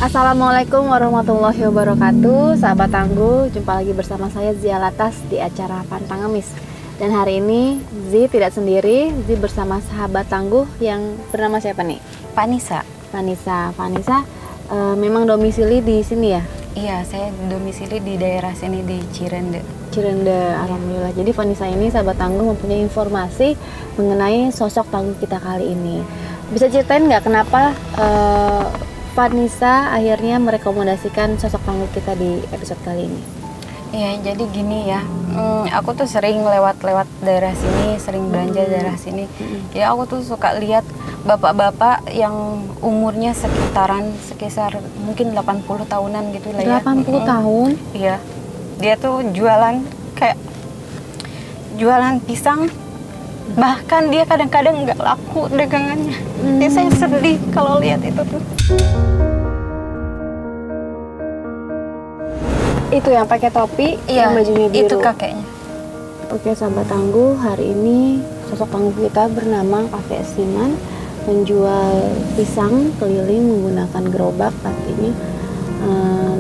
Assalamualaikum warahmatullahi wabarakatuh. Sahabat Tangguh, jumpa lagi bersama saya Zia Latas di acara Pantang Ngemis. Dan hari ini Zi tidak sendiri, Zi bersama sahabat Tangguh yang bernama siapa nih? Vanessa. Vanessa, memang domisili di sini ya? Iya, saya domisili di daerah sini di Cirende. Alhamdulillah. Jadi Vanessa ini sahabat Tangguh mempunyai informasi mengenai sosok Tangguh kita kali ini. Bisa ceritain nggak kenapa Vanessa akhirnya merekomendasikan sosok Tangguh kita di episode kali ini? Iya, jadi gini ya, aku tuh sering lewat daerah sini, sering belanja daerah sini. Ya aku tuh suka lihat bapak-bapak yang umurnya sekitar mungkin 80 tahunan gitu lah ya. 80 tahun? Iya, dia tuh jualan pisang. Bahkan dia kadang-kadang nggak laku dagangannya. Ya saya sedih kalau lihat itu tuh. Itu yang pakai topi, yang bajunya biru. Itu kakeknya. Oke, sahabat Tangguh, hari ini sosok Tangguh kita bernama Kakek Siman menjual pisang keliling menggunakan gerobak pastinya.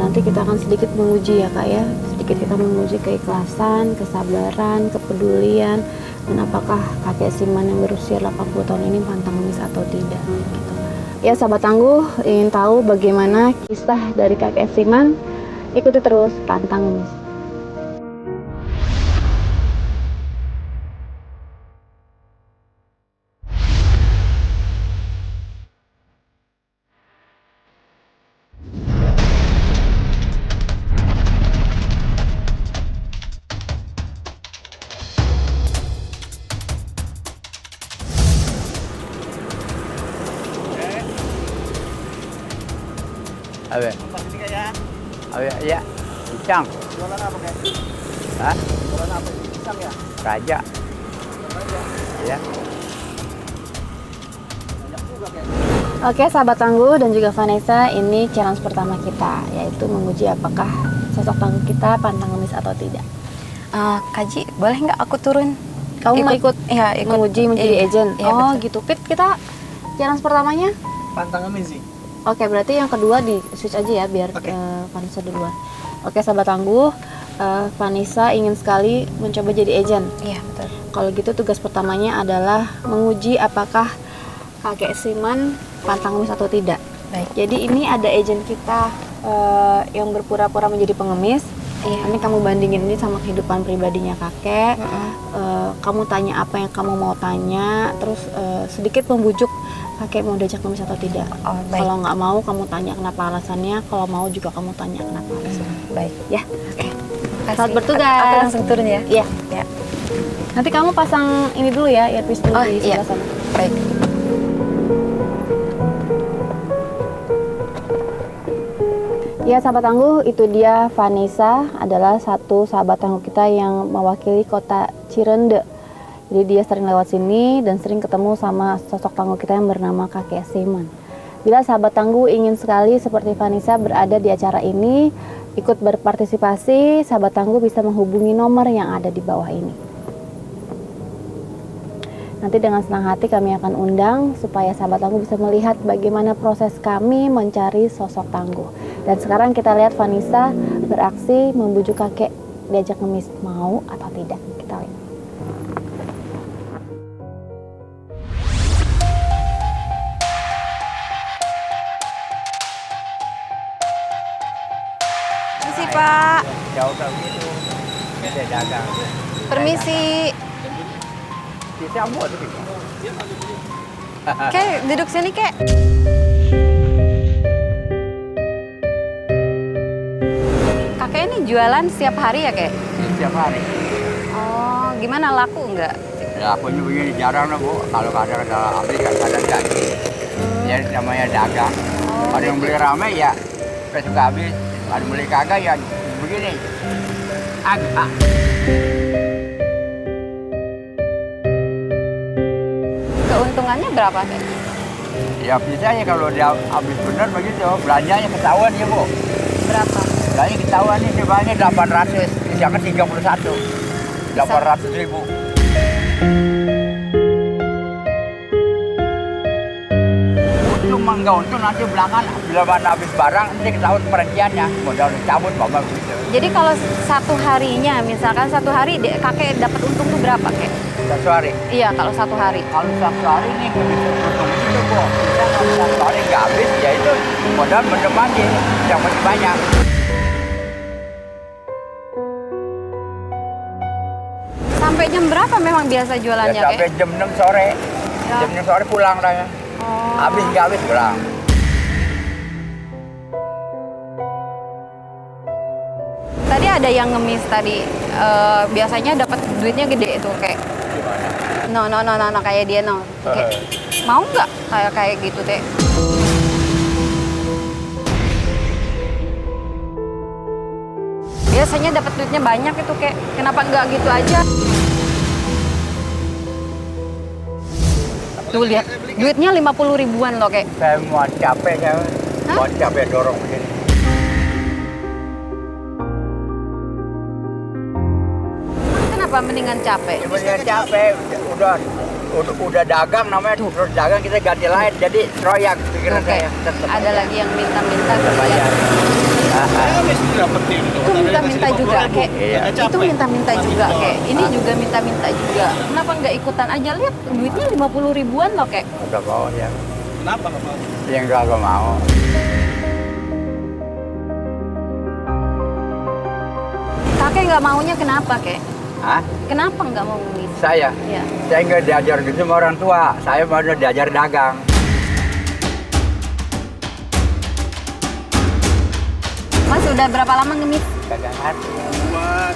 Nanti kita akan sedikit menguji ya Kak ya, sedikit kita menguji keikhlasan, kesabaran, kepedulian, dan apakah Kakek Siman yang berusia 80 tahun ini pantang ngemis atau tidak gitu. Ya sahabat Tangguh, ingin tahu bagaimana kisah dari Kakek Siman? Ikuti terus Pantang Ngemis. Abe. Abe, ya. Pisang. Jualan apa kayak? Hah? Jualan apa? Pisang ya? Raja. Ya. Banyak juga kayak. Oke sahabat Tangguh dan juga Vanessa, ini challenge pertama kita, yaitu menguji apakah sosok Tangguh kita pantang ngemis atau tidak. Kaji, boleh nggak aku turun? Kamu mau ikut Ya, ikut menguji menjadi agent? Iya, Oh betul. gitu. Fit, kita challenge pertamanya. Pantang ngemis sih. Oke, berarti yang kedua di switch aja ya biar Oke. Vanessa duluan. Oke sahabat Tangguh, Vanessa ingin sekali mencoba jadi agent. Iya, betul. Kalau gitu tugas pertamanya adalah menguji apakah Kakek Siman pantang ngemis atau tidak. Baik. Jadi ini ada agent kita yang berpura-pura menjadi pengemis. Iya. Nanti kamu bandingin ini sama kehidupan pribadinya kakek. Kamu tanya apa yang kamu mau tanya, terus sedikit membujuk kakek mau diajak ngemis atau tidak. Oh, baik. Kalau nggak mau, kamu tanya kenapa alasannya. Kalau mau juga kamu tanya kenapa alasannya. Baik. Ya, Oke. Selamat bertugas. Aku langsung turun ya. Iya. Ya. Nanti kamu pasang ini dulu ya, earpiece dulu Oh, di iya. sebelah sana. Baik. Ya sahabat Tangguh, itu dia Vanessa adalah satu sahabat Tangguh kita yang mewakili kota Cirende. Jadi dia sering lewat sini dan sering ketemu sama sosok Tangguh kita yang bernama Kakek Siman. Bila sahabat Tangguh ingin sekali seperti Vanessa berada di acara ini, ikut berpartisipasi, sahabat Tangguh bisa menghubungi nomor yang ada di bawah ini. Nanti dengan senang hati kami akan undang supaya sahabat Tangguh bisa melihat bagaimana proses kami mencari sosok Tangguh. Dan sekarang kita lihat Vanessa beraksi membujuk kakek diajak ngemis, mau atau tidak. Kita lihat. Permisi, Pak. Jauh tak begitu. Kita dagang. Permisi. Pisang buat tu. Kek, duduk sini, Kek. Kakek ini jualan setiap hari ya, Kek? Setiap hari. Oh, gimana laku nggak? Ya punya begini jarang lah Bu. Kalau kadang ada habis kadang tak. Ya namanya dagang. Ada yang beli ramai ya. Besok habis. Ada beli kagak ya begini. Agak. Keuntungannya berapa, Kek? Ya biasanya kalau dia habis benar begitu, belanjanya ketahuan ya Bu. Berapa? Belanja ketahuan ini sebanyak 800, jangan 31. 800.000. Untung mang nggak untung nanti belakangan bila mana habis barang nanti ketahuan perinciannya. Modal cabut bapak gitu. Jadi kalau satu harinya, misalkan satu hari kakek dapat untung tuh berapa kek? Satu hari. Iya, kalau satu hari. Kalau satu hari ini nggak bisa untung itu Bu. Bisa kalau satu hari nggak habis ya itu modal bener lagi yang masih banyak. Sampai jam berapa memang biasa jualannya Ya, sampai kek? jam 6 sore. Ya. Jam 6 sore pulang dah ya. Oh. Habis nggak habis pulang. Tadi ada yang ngemis tadi. Biasanya dapat duitnya gede itu kayak. Gimana? No, kayak dia no. Kayak, mau nggak kayak gitu teh? Biasanya dapat duitnya banyak itu kayak. Kenapa nggak gitu aja? Tuh lihat, duitnya 50 ribuan loh kayak. Saya mau capek saya. Hah? Mau capek dorong begini. Kenapa mendingan capek? Sebenarnya capek, udah dagang namanya terus dagang kita ganti lain jadi royak pikiran Oke. saya tetap Ada lagi yang minta-minta gitu ya. bayar. Habis dapetin. Itu minta-minta juga kayak. Iya. Itu minta-minta juga kayak. Ini juga minta-minta juga. Kenapa nggak ikutan aja? Lihat duitnya 50 ribuan loh kayak. Udah mau ya, Kenapa nggak mau? yang enggak mau. Kakek nggak maunya kenapa kayak? Hah? Kenapa nggak mau ngemis? Saya Ya. nggak diajar gitu sama orang tua, saya mau diajar dagang. Mas udah berapa lama ngemis? Dagangan.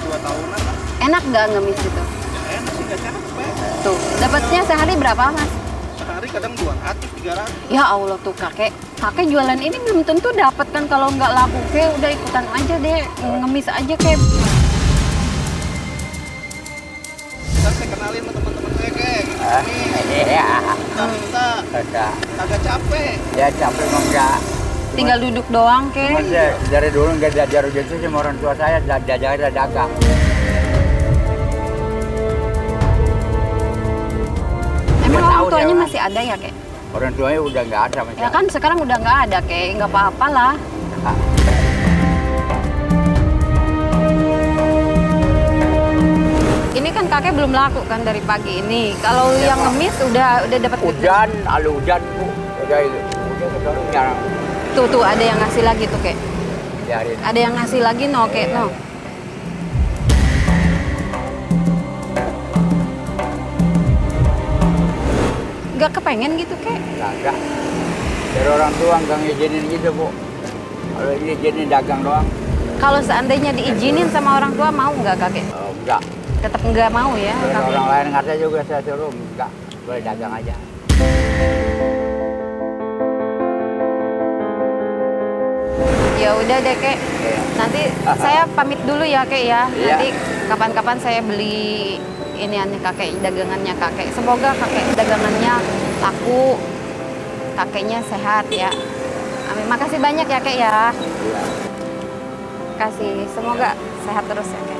Dua tahunan lah. Enak nggak ngemis itu? Ya enak sih, nggak capek. Tuh, dapatnya sehari berapa mas? Sehari kadang 200, 300. Ya Allah tuh kakek. Kakek jualan ini belum tentu dapat kan kalau nggak laku kayak udah ikutan aja deh ngemis aja kayak. Kan saya kenalin sama teman-teman saya, Kek. Iya. Minta, Ada. kagak capek. Ya capek mah enggak. Tinggal duduk doang kayak. Cuma saya dari dulu nggak diajar gitu sama orang tua saya, diajar dagang. Emang Nggak orang tahu tuanya dia, masih ada ya kayak? Orang tuanya udah nggak ada macam. Ya kan sekarang udah nggak ada kayak nggak apa-apa lah. Ini kan kakek belum laku kan dari pagi ini. Kalau Iya, yang Pak. ngemis udah dapat duit. Hujan, lalu hujan Bu. Udah itu. Udah kedorong jarang Tuh ada yang ngasih lagi tuh kayak. biarin. Ada yang ngasih lagi no kayak no. Gak kepengen gitu kayak. Enggak. Dari orang tua nggak ngizinin gitu Bu. Kalau ini izinin dagang doang. Kalau seandainya diizinin sama orang tua mau nggak kakek? Oh, enggak. Tetap nggak mau ya Kalau kakek. orang lain kata juga saya suruh enggak. Boleh dagang aja. Ya udah deh kek. Iya. Nanti saya pamit dulu ya kek ya. Iya. Nanti kapan-kapan saya beli ini aneh kakek dagangannya kakek. Semoga kakek dagangannya laku, kakeknya sehat ya. Amin. Makasih banyak ya kek ya. Iya. Kasih. Semoga sehat terus ya kek.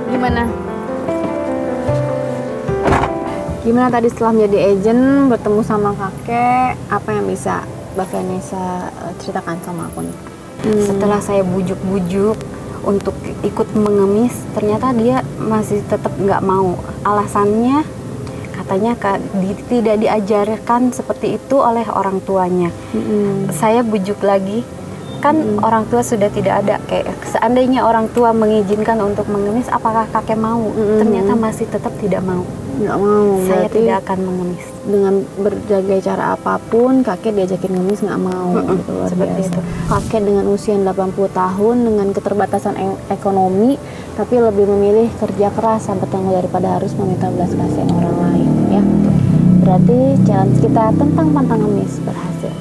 Gimana? Gimana tadi setelah menjadi agent, bertemu sama kakek, apa yang bisa Mbak Vanessa ceritakan sama aku nih? Setelah saya bujuk-bujuk untuk ikut mengemis, ternyata dia masih tetap nggak mau. Alasannya katanya tidak diajarkan seperti itu oleh orang tuanya. Saya bujuk lagi, kan orang tua sudah tidak ada. Kayak seandainya orang tua mengizinkan untuk mengemis, apakah kakek mau? Ternyata masih tetap tidak mau. Nggak mau, Saya berarti tidak akan mengemis. dengan berbagai cara apapun kakek diajakin ngemis nggak mau gitu, luar seperti biasa. itu. Kakek dengan usia 80 tahun dengan keterbatasan ekonomi tapi lebih memilih kerja keras sampai tangguh daripada harus meminta belas kasihan orang lain ya. Berarti challenge kita tentang pantang ngemis berhasil.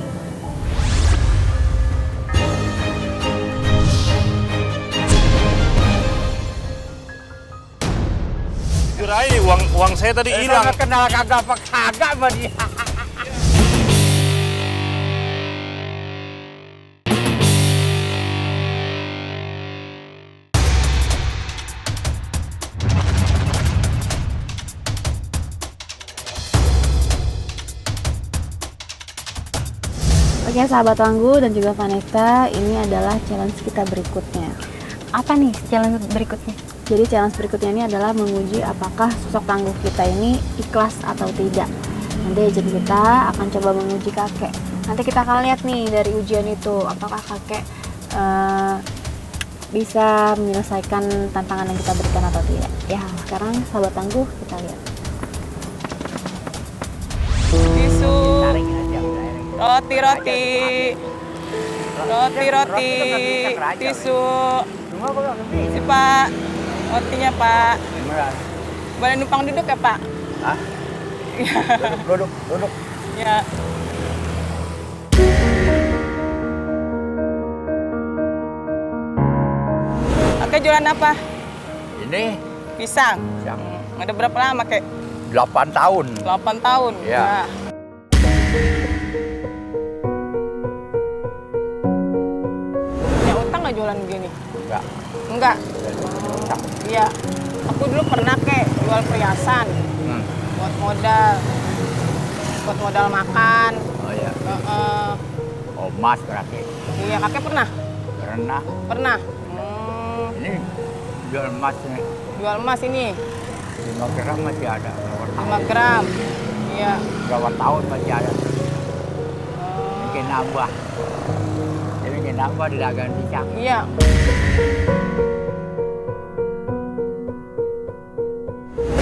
Jujur aja nih, uang saya tadi hilang. Nggak kenal kagak apa kagak sama dia. Oke, sahabat Tangguh dan juga Vanessa, ini adalah challenge kita berikutnya. Apa nih challenge berikutnya? Jadi challenge berikutnya ini adalah menguji apakah sosok Tangguh kita ini ikhlas atau tidak. Nanti agent kita akan coba menguji kakek. Nanti kita akan lihat nih dari ujian itu, apakah kakek bisa menyelesaikan tantangan yang kita berikan atau tidak. Ya, sekarang sahabat Tangguh kita lihat. Tisu. Tarik aja. Roti. Tisu. Semua kok lebih. Si Pak. Rotinya Pak. Beneran. Boleh numpang duduk ya Pak? Hah? Duduk. Ya. Oke, jualan apa? Ini Pisang. yang Ada berapa lama, Kek? 8 tahun. 8 tahun. Iya. Nah. Punya utang nggak jualan begini? Enggak. Enggak. Iya. Aku dulu pernah, Kek, jual perhiasan. Hmm. Buat modal makan. Oh ya. Heeh. Oh, emas berarti. Iya, kakek pernah? Pernah. Pernah. Ini jual emas nih. Jual emas ini 5 gram masih ada. 5 gram. Iya. Berapa tahun masih ada. Mungkin nambah. Jadi mungkin nambah di dagangan pisang. Iya.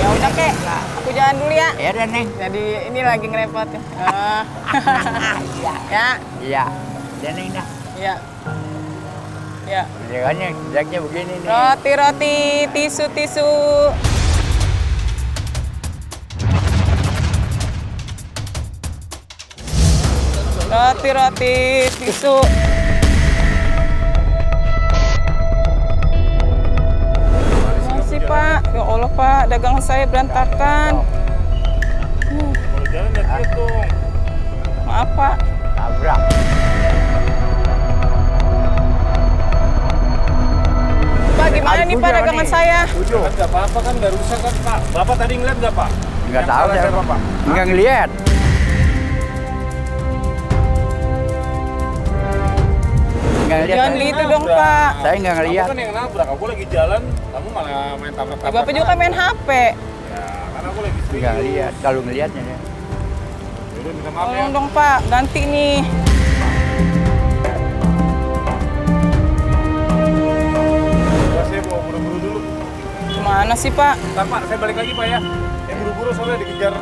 Ya udah, Kek. Aku jalan dulu ya. Ya dan Neng. Jadi ini lagi ngerepotin. Iya. Ya. Iya. Dan Neng dah. Iya. Ya. Jagannya jacknya begini nih. Roti, tisu. Roti, tisu. Masih Pak, ya Allah Pak, dagang saya berantakan. Kalau jalan lihat dong. Maaf Pak. Tabrak. Pak, gimana nih Pak dagangan saya? Tujuh. Kan nggak apa-apa kan, nggak rusak kan Pak. Bapak tadi ngeliat nggak Pak? Enggak Yang tahu salah saya siapa, Pak? Enggak ngelihat. Enggak ngelihat. Jangan gitu dong Pak. Saya enggak Kamu ngelihat. kan yang nabrak, aku lagi jalan, kamu malah main tabrak-tabrak. Bapak juga kan main HP. Ya, karena aku lagi Enggak ngelihat. Kalau ngelihatnya ya. Yaudah, minta maaf ya. Tolong dong Pak, ganti nih. Ya, saya mau buru-buru dulu. Gimana sih Pak? Ntar Pak, saya balik lagi Pak ya. Saya buru-buru soalnya dikejar.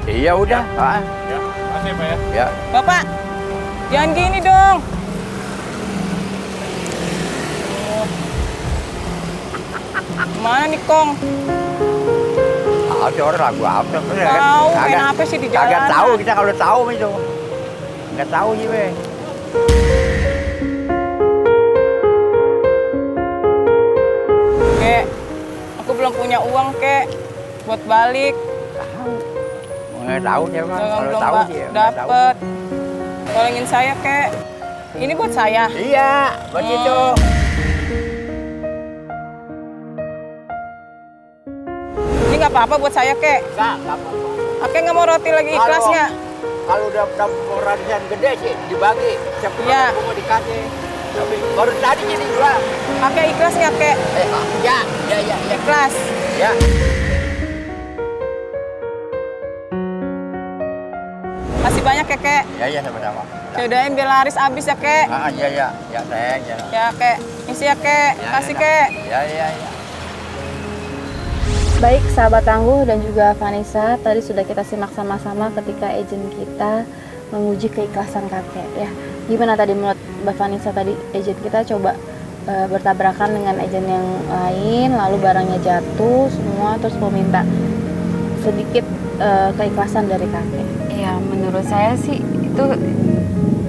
Iya udah. Ah, Ya, makasih ya Pak ya. ya. Bapak, jangan gini dong. Mana nih Kong? Ada orang lagu apa? Tahu, main apa sih di Kagak jalanan? tahu kita kalau tahu itu. Enggak tahu sih, Be. Kek, aku belum punya uang Kek buat balik. Enggak tahu siapa. Kalau Belum tahu sih enggak tahu. dapet. Tolongin saya Kek. Ini buat saya. Iya, begitu. Ini nggak apa-apa buat saya Kek. Enggak apa-apa. Kakek nggak mau roti lagi ikhlas Kalau- nggak? Kalau udah pengorbanan gede sih dibagi. Siapa Iya. tahu mau dikasih. Tapi baru tadi jadi jual. Kakek ikhlas nggak Kek? Ya. Ikhlas. Ya. Masih banyak ya Kek. Ya sama-sama. Yaudahin biar laris abis ya Kek. Iya. Ya, sayang ya. Ya Kek, isi ya Kek. Kasih Kek. Ya. Baik sahabat Tangguh dan juga Vanessa, tadi sudah kita simak sama-sama ketika agent kita menguji keikhlasan kakek ya. Gimana tadi menurut Mbak Vanessa tadi agent kita coba bertabrakan dengan agent yang lain, lalu barangnya jatuh semua, terus meminta sedikit keikhlasan dari kakek. Ya menurut saya sih itu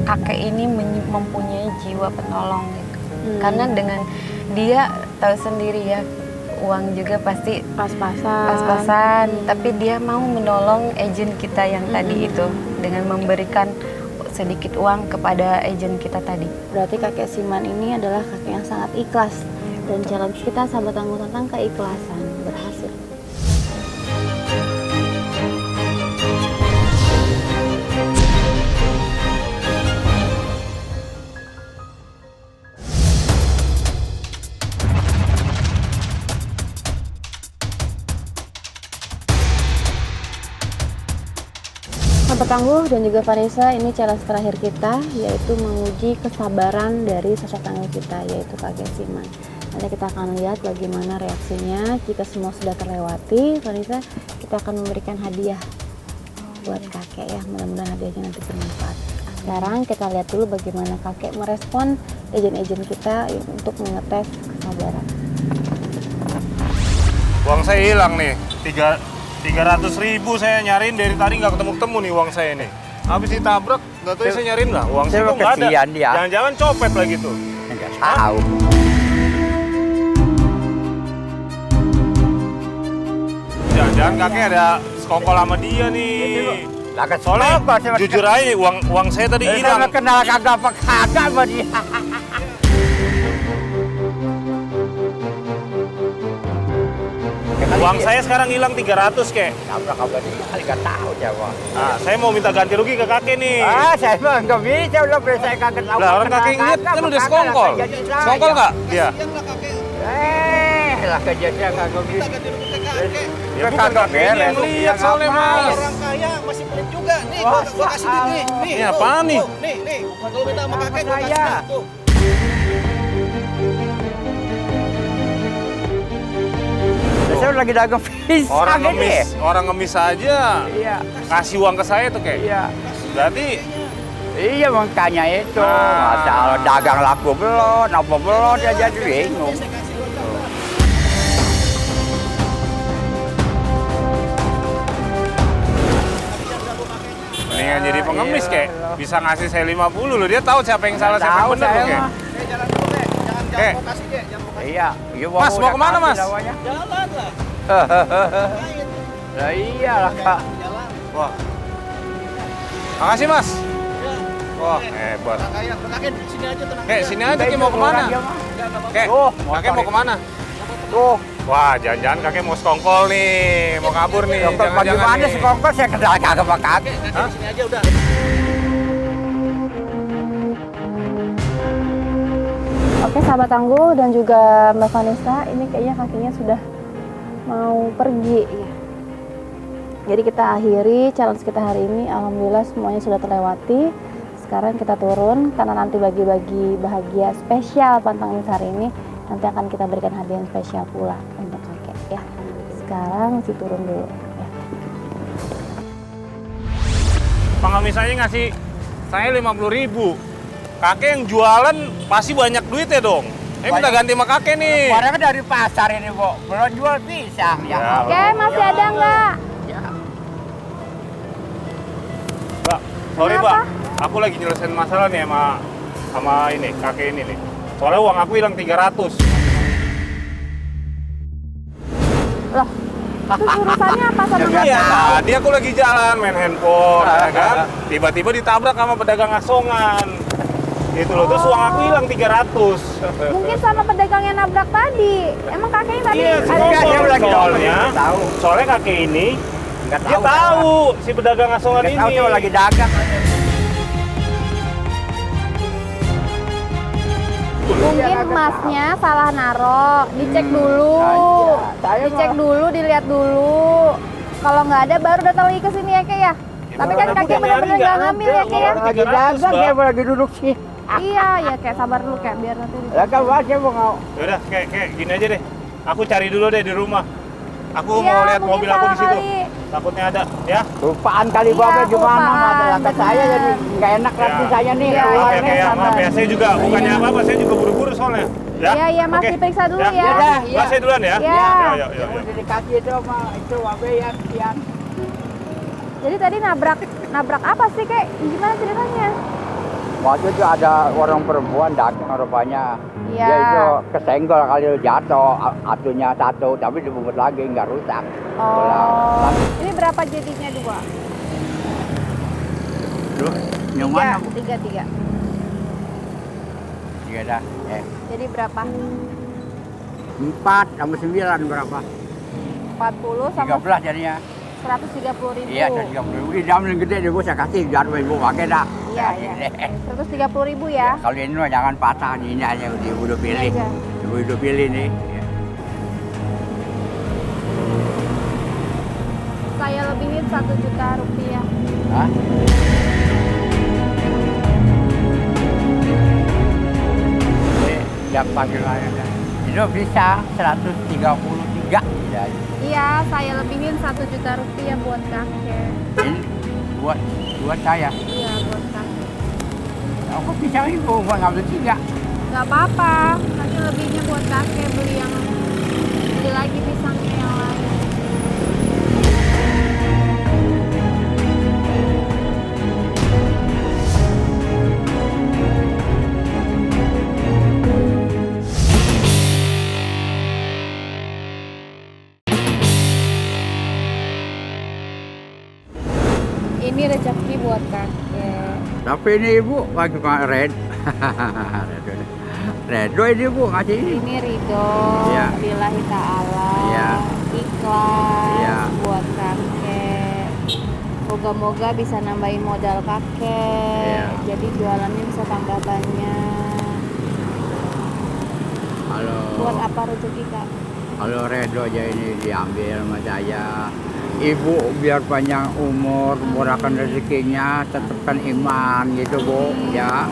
kakek ini mempunyai jiwa penolong gitu. Karena dengan dia tahu sendiri ya, uang juga pasti pas-pasan, tapi dia mau menolong agent kita yang tadi itu dengan memberikan sedikit uang kepada agent kita tadi. Berarti kakek Siman ini adalah kakek yang sangat ikhlas. Dan challenge kita sahabat Tangguh tentang keikhlasan berhasil. Sahabat Tangguh dan juga Vanessa, ini challenge terakhir kita, yaitu menguji kesabaran dari sosok tangguh kita, yaitu kakek Siman. Nanti kita akan lihat bagaimana reaksinya. Jika semua sudah terlewati, Vanessa, kita akan memberikan hadiah buat kakek ya. Mudah-mudahan hadiahnya nanti bermanfaat. Sekarang kita lihat dulu bagaimana kakek merespon agent-agent kita untuk mengetes kesabaran. Uang saya hilang nih, 300.000 saya nyariin dari tadi nggak ketemu-ketemu nih uang saya nih. Habis ditabrak, nggak tahu saya nyariin lah, uang saya kok nggak ada. Kesian dia. Jangan-jangan copet lagi tuh. Nggak tahu. Jangan-jangan kakek ada sekongkol sama dia nih. Soalnya jujur aja uang saya tadi hilang. Saya kenal kagak apa kagak sama dia. Uang saya sekarang hilang 300 kek. Tabrak apa dia? Nggak tahu siapa. Nah, saya mau minta ganti rugi ke kakek nih. Saya mah nggak bisa, udah saya kagak tahu. Lah orang kakek lihat kan udah sekongkol. Sekongkol nggak? Dia. Kasian lah kakek. Lah kejadian kagak bisa. Kita ganti rugi ke kakek. Ya bukan kakeknya yang lihat soalnya mas. Orang kaya masih pelit juga. Nih, gua kasih duit nih. Nih, Ini tuh, apaan nih? tuh, nih. Kalau minta sama kakek, gua kasih dah, tuh. Saya lagi dagang pisang Orang ngemis aja. Iya. Kasih uang ke saya tuh kek. Iya. Berarti Iya makanya itu. Ah. Masalah dagang laku belum, apa belum dia jadi bingung. mendingan jadi pengemis kek. Bisa ngasih saya 50 loh. Dia tahu siapa yang salah siapa yang Tahu benar saya loh kek. mah. Jalan dulu, Kek. Jangan Kek. mau kasih, Kek. Jangan mau kasih. Iya. Iya, Mas, mau udah kemana, kasih Mas? lawannya. Jalan lah. Lah iyalah Kak. Jalan. Wah. Makasih mas. Ya. Wah hebat. Orang kaya. Kakek sini aja tenang. Kek sini aja Kek mau kemana? Kek, Tuh, kakek mau kemana? Tuh. Wah jangan-jangan kakek mau sekongkol nih, mau kabur nih. Bagaimana nih. sih kongkol saya kenal kagak sama kakek. Hah? Sini aja udah. Oke sahabat Tangguh dan juga Mbak Vanessa, ini kayaknya kakinya sudah mau pergi ya. Jadi kita akhiri challenge kita hari ini. Alhamdulillah semuanya sudah terlewati. Sekarang kita turun karena nanti bagi-bagi bahagia spesial Pantang Mis hari ini. Nanti akan kita berikan hadiah yang spesial pula untuk kakek ya. Sekarang si turun dulu ya. Pengemis aja ngasih saya 50.000. Kakek yang jualan pasti banyak duit ya dong. Ini minta ganti sama kakek nih. Barangnya dari pasar ini, Bu. Belum jual pisang. Ya. Oke, masih ada nggak? Ya. Mbak, sorry Kenapa? Mbak. Aku lagi nyelesain masalah nih sama ini kakek ini nih. Soalnya uang aku hilang 300. Loh, terus urusannya apa sama Jangan Iya, Bapak? tadi aku lagi jalan main handphone, ya kan? Tiba-tiba ditabrak sama pedagang asongan. Gitu loh, terus uang aku hilang 300. Mungkin sama pedagang yang nabrak tadi. Emang kakeknya tadi Iya, ada Enggak, dia lagi soalnya, tahu. soalnya kakek ini Enggak dia tahu si pedagang asongan Enggak tahu ini. dia lagi dagang. mungkin emasnya salah naro, dicek dulu, Saya dicek mah- dulu, dilihat dulu. Kalau nggak ada baru datang lagi ke sini ya kek ya. Tapi kan Ada kakek bukan benar-benar nyari, nggak nggak ngambil ya ada. kek ya. Orang Lagi 300, dagang, dia Mbak. lagi duduk sih. Iya ya kek, sabar dulu kek biar nanti. Lah kan saya mau Yaudah, kayak gini aja deh. Aku cari dulu deh di rumah. Aku Iya, mau lihat mungkin mobil aku di salah situ. kali. Takutnya ada, ya. lupaan kali Iya, Bapak gimana kelupaan, masalah ke bener. saya jadi nggak enak hati Ya. saya nih. Iya, Maaf ya, iya, kayak sabar. maaf ya. Saya juga bukannya apa-apa, saya juga buru-buru soalnya. Ya? Iya, iya, Mas, Oke. diperiksa dulu ya. Ya dah, Mas, saya duluan ya. Iya. Ya, ya. Udah dikasih itu sama itu Wabe yang Jadi tadi nabrak apa sih kek? Gimana ceritanya? waktu itu ada orang perempuan dagang rupanya. Iya. Dia itu kesenggol kali jatuh, atunya satu, tapi dibungkus lagi nggak rusak. Oh, ini berapa jadinya dua? Duh, yang Tiga, mana? Bu? tiga. Tiga dah. Jadi berapa? 4 sama 9 berapa? 40 sama 13 jadinya. 130.000. Iya, 130.000. Ini dalam yang gede deh, Bu, saya kasih biar Ibu pakai dah. Iya, Saya iya. kasih deh. 130.000 ya. Kalau ini mah jangan patah, ini aja Ibu udah pilih. Ini aja. Ibu udah pilih nih. Ya. Saya lebihin 1 juta rupiah. Hah? Yang bagaimana? Itu bisa 133 tidak. Iya, saya lebihin 1 juta rupiah buat kakek. Ini buat saya. Iya, buat kakek. Aku bisa ibu mau ngambil 3. Gak apa-apa, nanti lebihnya buat kakek beli lagi pisangnya yang lain. Ini rezeki buat kakek. Tapi ini ibu lagi red. Redo ini bu ngasih ini. Ini ridho, Iya. lillahi ta'ala, Iya. ikhlas Iya. buat kakek. Moga-moga bisa nambahin modal kakek, Iya. jadi jualannya bisa tambah banyak. Buat Kalau apa rezeki kak? kalau Redo aja ini diambil sama saya. Ibu biar panjang umur, murahkan rezekinya, tetapkan iman gitu bu, ya.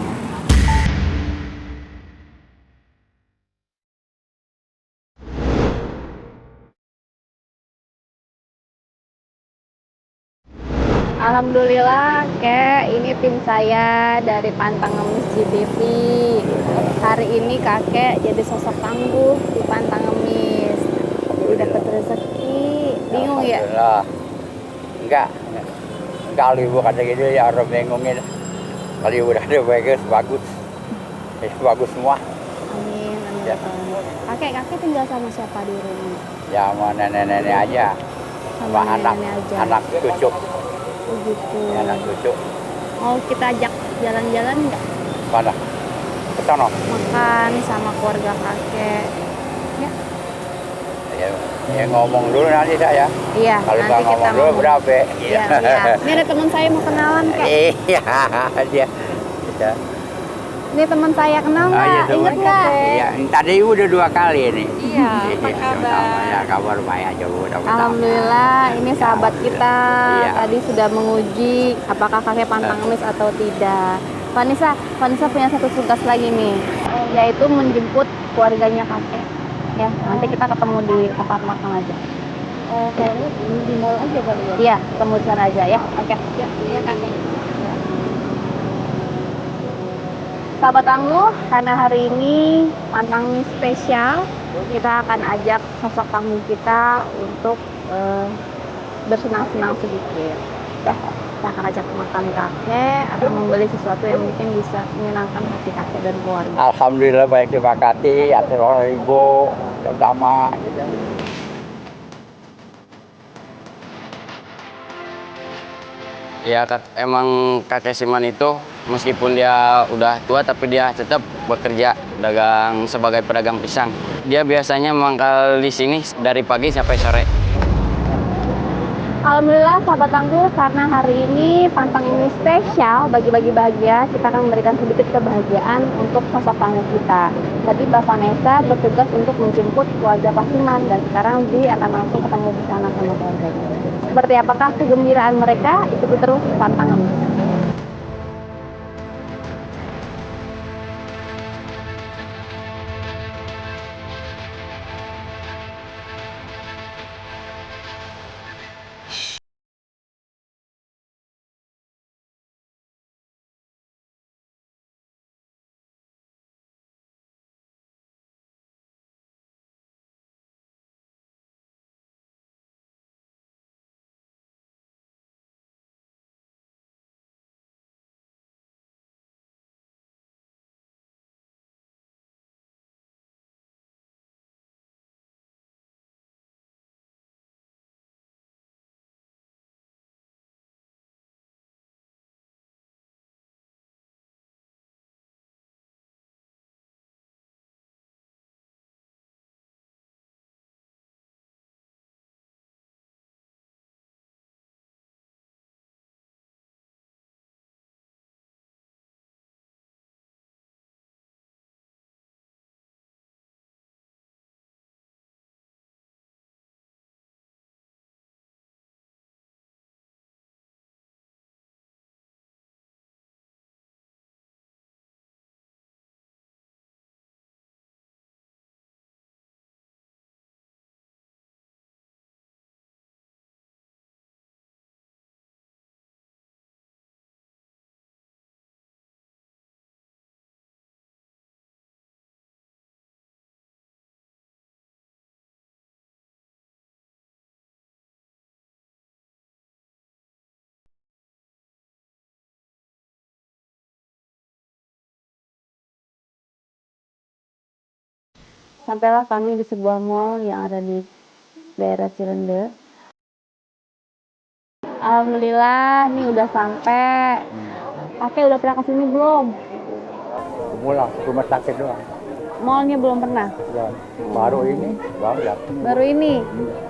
Alhamdulillah, kek, ini tim saya dari Pantang Ngemis GBV. Hari ini kakek jadi sosok tangguh di Pantang Ngemis. Jadi dapat rezeki. Bingung ya? Alhamdulillah. Enggak. Kalau ibu kata gitu ya orang bingungin. Kalau ibu udah ada bagus. Bagus semua. Amin, amin. Ya. Kakek tinggal sama siapa di rumah? Ya sama nenek-nenek aja. Sama anak, nenek aja. anak cucu. Oh gitu. Ya, anak cucu. Mau kita ajak jalan-jalan nggak? Mana? Ke sono. Makan sama keluarga kakek. Ya. Ya ngomong dulu nanti saya. Iya, Kalau nanti nggak kita ngomong dulu ngomong. berapa? Iya, iya. Ini ada teman saya mau kenalan, Kak. Iya, dia. Ya. Ini teman saya kenal nggak? iya, Ingat nggak? Iya, tadi udah 2 kali ini. Iya, apa kabar? sama-sama. Ya, kabar baik aja bu. Alhamdulillah, ini sahabat kita Iya. tadi sudah menguji apakah kakek pantang ngemis atau tidak. Vanessa punya satu tugas lagi nih, yaitu menjemput keluarganya kakek. Ya, nanti kita ketemu di tempat makan aja. Oh, kayaknya di mall aja kali ya? Iya, ketemu di sana aja ya. Oke. Ya, kakek. Sahabat Tangguh, karena hari ini pantang spesial, kita akan ajak sosok tangguh kita untuk bersenang-senang sedikit. Kita akan ajak makan kakek atau membeli sesuatu yang mungkin bisa menyenangkan hati kakek dan keluarga. Alhamdulillah baik, terima kasih atas orang ibu terutama. Ya emang kakek Siman itu meskipun dia udah tua tapi dia tetap bekerja dagang sebagai pedagang pisang. Dia biasanya mangkal di sini dari pagi sampai sore. Alhamdulillah sahabat tangguh, karena hari ini pantang ini spesial, bagi-bagi bahagia, kita akan memberikan sedikit kebahagiaan untuk sosok tangguh kita. Tadi Mbak Vanessa bertugas untuk menjemput keluarga Pasiman dan sekarang dia akan langsung ketemu di sana sama keluarganya. Seperti apakah kegembiraan mereka? Ikuti terus pantang ini. Sampailah kami di sebuah mall yang ada di daerah Cirende. Alhamdulillah, nih udah sampai. Kakek udah pernah kesini belum? Pulang rumah sakit doang. Mallnya belum pernah? Ya, baru ini, baru datang. Baru ini?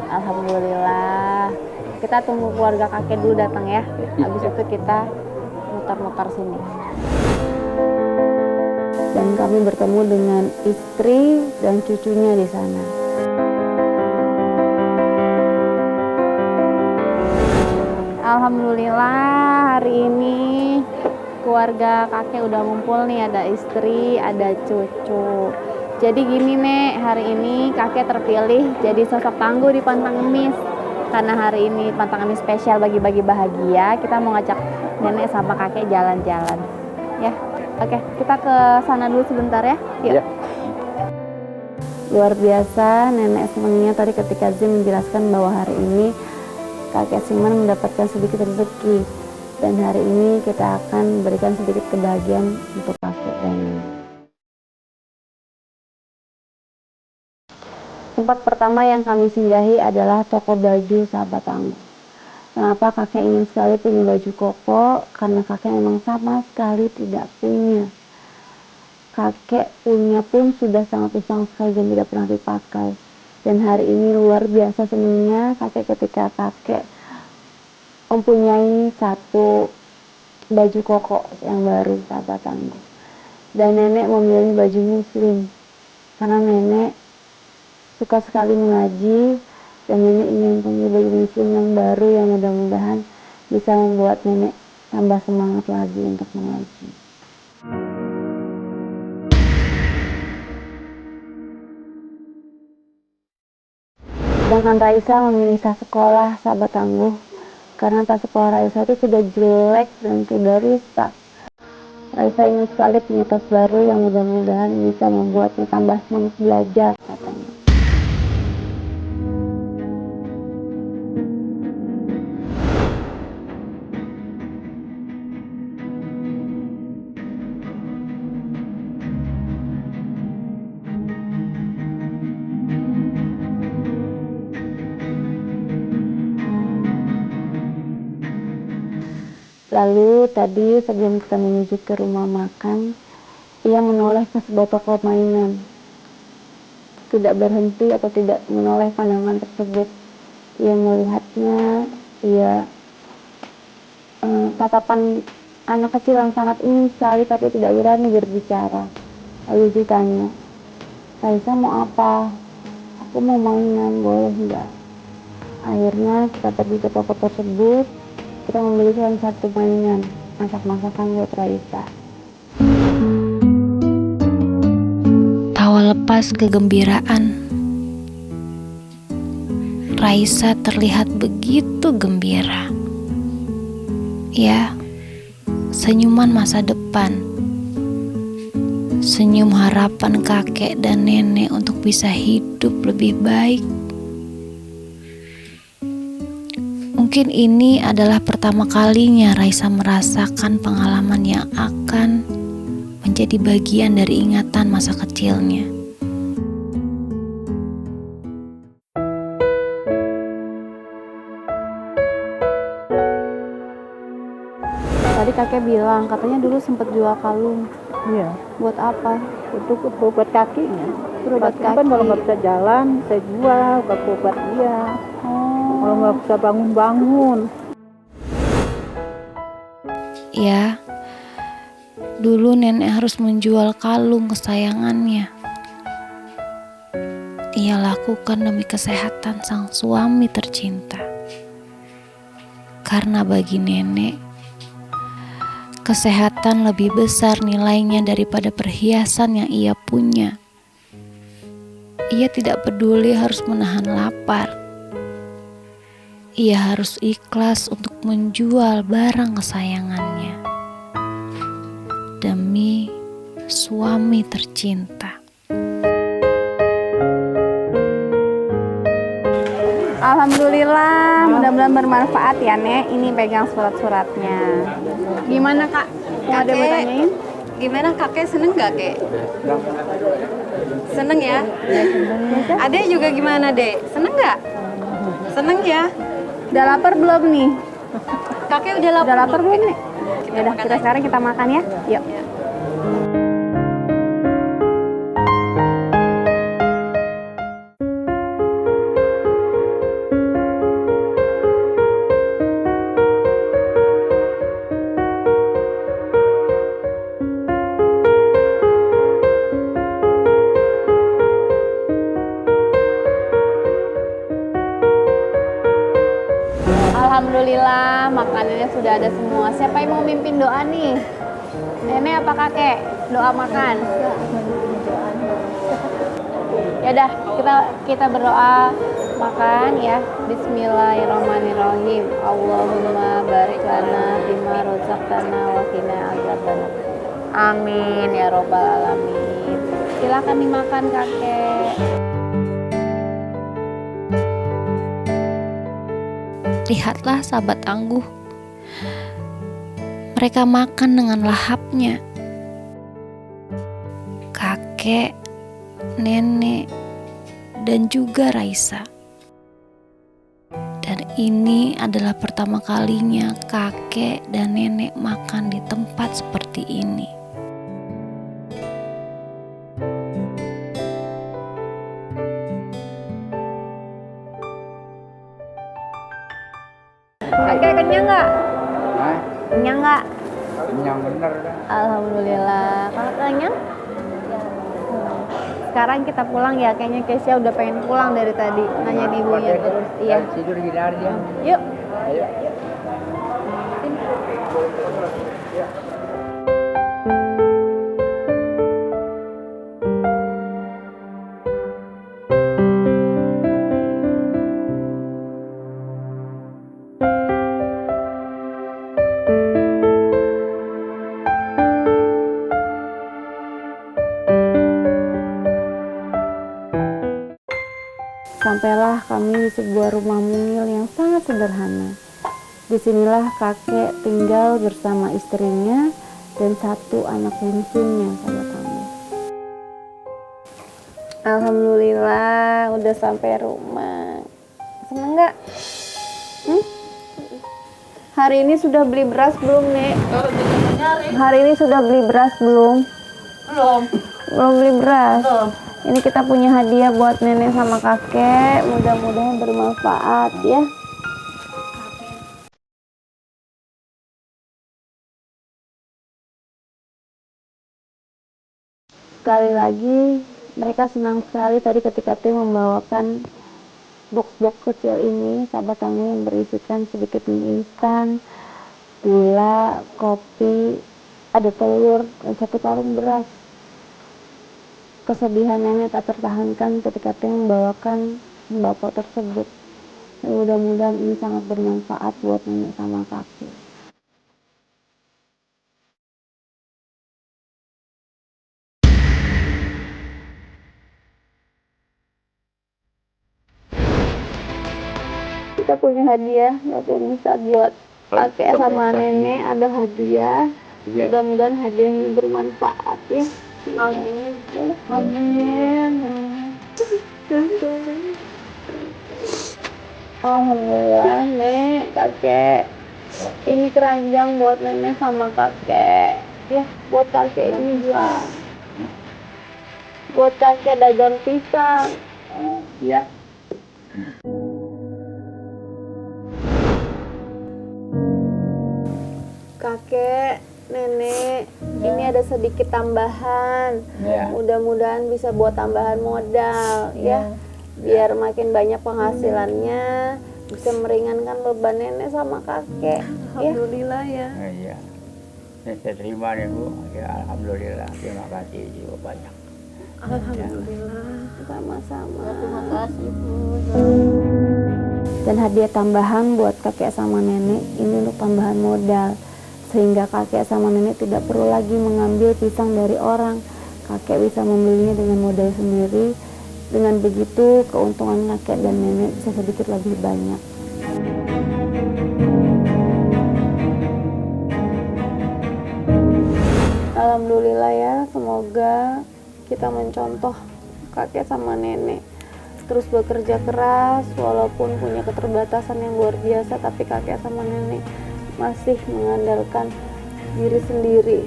Alhamdulillah. Kita tunggu keluarga kakek dulu datang ya. Habis itu kita muter-muter sini. Dan kami bertemu dengan istri dan cucunya di sana. Alhamdulillah hari ini keluarga kakek udah ngumpul nih, ada istri, ada cucu. Jadi gini Nek, hari ini kakek terpilih jadi sosok tangguh di Pantang Emis. Karena hari ini Pantang Emis spesial bagi-bagi bahagia, kita mau ngajak nenek sama kakek jalan-jalan. Ya, oke, kita ke sana dulu sebentar ya. Yuk. Ya. Luar biasa, nenek senangnya tadi ketika Zim menjelaskan bahwa hari ini kakek Siman mendapatkan sedikit rezeki. Dan hari ini kita akan berikan sedikit kebahagiaan untuk kakek dan nenek. Tempat pertama yang kami singgahi adalah toko baju sahabat tangguh. Kenapa kakek ingin sekali punya baju koko? Karena kakek memang sama sekali tidak punya. Kakek punya pun sudah sangat usang sekali dan tidak pernah dipakai. Dan hari ini luar biasa senangnya kakek ketika kakek mempunyai satu baju koko yang baru sahabat tangguh. Dan nenek memilih baju muslim karena nenek suka sekali mengaji dan nenek ingin punya baju muslim yang baru yang mudah-mudahan bisa membuat nenek tambah semangat lagi untuk mengaji. Sedangkan Raisa memilih tas sekolah sahabat tangguh karena tas sekolah Raisa itu sudah jelek dan sudah rusak. Raisa ingin sekali punya tas baru yang mudah-mudahan bisa membuatnya tambah semangat belajar katanya. Lalu tadi sebelum kita menuju ke rumah makan, ia menoleh ke sebuah toko mainan. Tidak berhenti atau tidak menoleh pandangan tersebut. Ia melihatnya, tatapan anak kecil yang sangat ingin sekali tapi tidak berani berbicara. Lalu ditanya, Raisa mau apa? Aku mau mainan, boleh enggak? Akhirnya kita pergi ke toko tersebut. Kita membelikan satu mainan, masak-masakan buat Raisa. Tawa lepas kegembiraan. Raisa terlihat begitu gembira. Ya, senyuman masa depan. Senyum harapan kakek dan nenek untuk bisa hidup lebih baik. Mungkin ini adalah pertama kalinya Raisa merasakan pengalaman yang akan menjadi bagian dari ingatan masa kecilnya. Tadi kakek bilang, katanya dulu sempat jual kalung. Iya, Buat apa? untuk berobat kakinya. Berobat Kan kaki. kalau nggak bisa jalan, saya jual buat obat dia. Kalau nggak bisa bangun-bangun. Ya, dulu nenek harus menjual kalung kesayangannya. Ia lakukan demi kesehatan sang suami tercinta. Karena bagi nenek, kesehatan lebih besar nilainya daripada perhiasan yang ia punya. Ia tidak peduli harus menahan lapar. Ia harus ikhlas untuk menjual barang kesayangannya demi suami tercinta. Alhamdulillah, mudah-mudahan bermanfaat ya Nek. Ini pegang surat-suratnya. Gimana Kak? Mau ada yang mau tanyain? gimana kakek, seneng nggak kek? Seneng ya? Adek juga gimana dek? Seneng nggak? Seneng ya? Udah lapar belum nih? Kakek udah lapar, Udah lapar belum Kek? nih? Yaudah, kita sekarang kita makan ya. Yuk. Alhamdulillah makanannya sudah ada semua. Siapa yang mau mimpin doa nih? Nenek apa kakek? Doa makan. Ya udah, kita berdoa makan ya. Bismillahirrahmanirrahim. Allahumma barik lana bima razaqtana wa qina azabannar. Amin ya robbal alamin. Silakan dimakan kakek. Lihatlah sahabat tangguh, mereka makan dengan lahapnya. Kakek, nenek, dan juga Raisa. Dan ini adalah pertama kalinya kakek dan nenek makan di tempat seperti ini. Kakek kenyang nggak? Hah? Kenyang nggak? Kenyang bener dah. Alhamdulillah. Kakak kenyang? Sekarang kita pulang ya. Kayaknya Kesia udah pengen pulang dari tadi. Nanyain ibunya terus. Iya. Tidur gini aja. Yuk. Ayo. Sampailah kami di sebuah rumah mungil yang sangat sederhana. Disinilah kakek tinggal bersama istrinya dan satu anak bungsunya, sahabat kami. Alhamdulillah, udah sampai rumah. Seneng nggak? Hari ini sudah beli beras belum, Nek? Hari ini sudah beli beras belum? Belum beli beras. Ini kita punya hadiah buat nenek sama kakek. Mudah-mudahan bermanfaat ya. Sekali lagi, mereka senang sekali tadi ketika tim membawakan box-box kecil ini, sahabat kami, yang berisikan sedikit mie instan, gula, kopi, ada telur, dan satu karung beras. Kesedihan nenek tak tertahankan ketika tim membawakan sembako tersebut. Dan mudah-mudahan ini sangat bermanfaat buat nenek sama kakek. Kita punya hadiah yang bisa buat kakek sama nenek. Ada hadiah. Mudah-mudahan hadiah ini bermanfaat ya. Amin. Amin. Alhamdulillah, Nek, kakek. Ini keranjang buat nenek sama kakek. Ya, buat kakek ini juga. Buat kakek dagang pisang. Ya. Kakek, nenek, ini ada sedikit tambahan. Ya. Mudah-mudahan bisa buat tambahan modal ya. Biar makin banyak penghasilannya, bisa meringankan beban nenek sama kakek. Alhamdulillah ya. Iya. Saya terima nih Bu. Ya alhamdulillah. Terima kasih juga banyak. Alhamdulillah. Sama-sama. Terima kasih Bu. Dan hadiah tambahan buat kakek sama nenek ini untuk tambahan modal. Sehingga kakek sama nenek tidak perlu lagi mengambil pisang dari orang. Kakek bisa membelinya dengan modal sendiri. Dengan begitu, keuntungan kakek dan nenek bisa sedikit lebih banyak. Alhamdulillah ya, semoga kita mencontoh kakek sama nenek. Terus bekerja keras, walaupun punya keterbatasan yang luar biasa, tapi kakek sama nenek masih mengandalkan diri sendiri,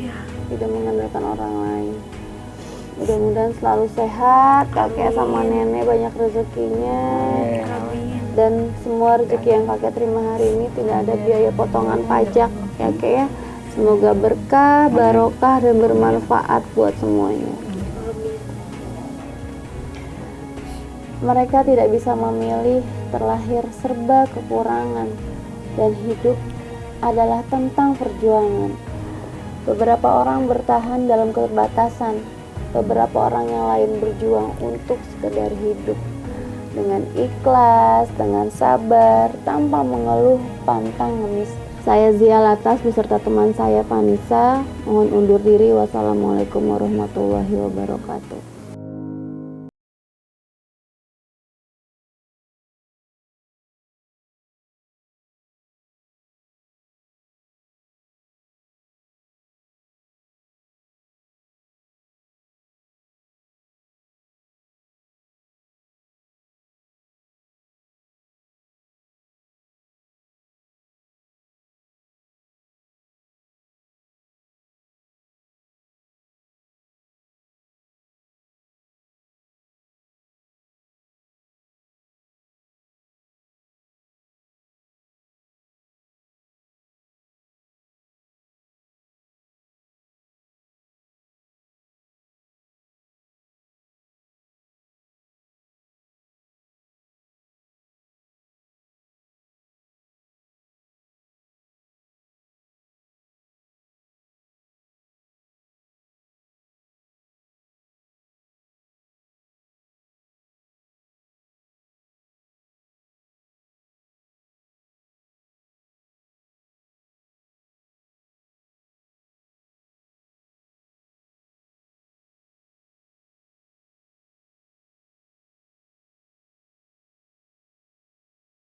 tidak mengandalkan orang lain. Mudah-mudahan selalu sehat, kakek sama nenek banyak rezekinya. Dan semua rezeki yang kakek terima hari ini tidak ada biaya potongan pajak ya kek ya. Semoga berkah, barokah, dan bermanfaat buat semuanya. Mereka tidak bisa memilih, terlahir serba kekurangan, dan hidup adalah tentang perjuangan. Beberapa orang bertahan dalam keterbatasan, beberapa orang yang lain berjuang untuk sekedar hidup dengan ikhlas, dengan sabar, tanpa mengeluh, pantang ngemis. Saya Zia Latas beserta teman saya Vanessa mohon undur diri. Wassalamualaikum warahmatullahi wabarakatuh.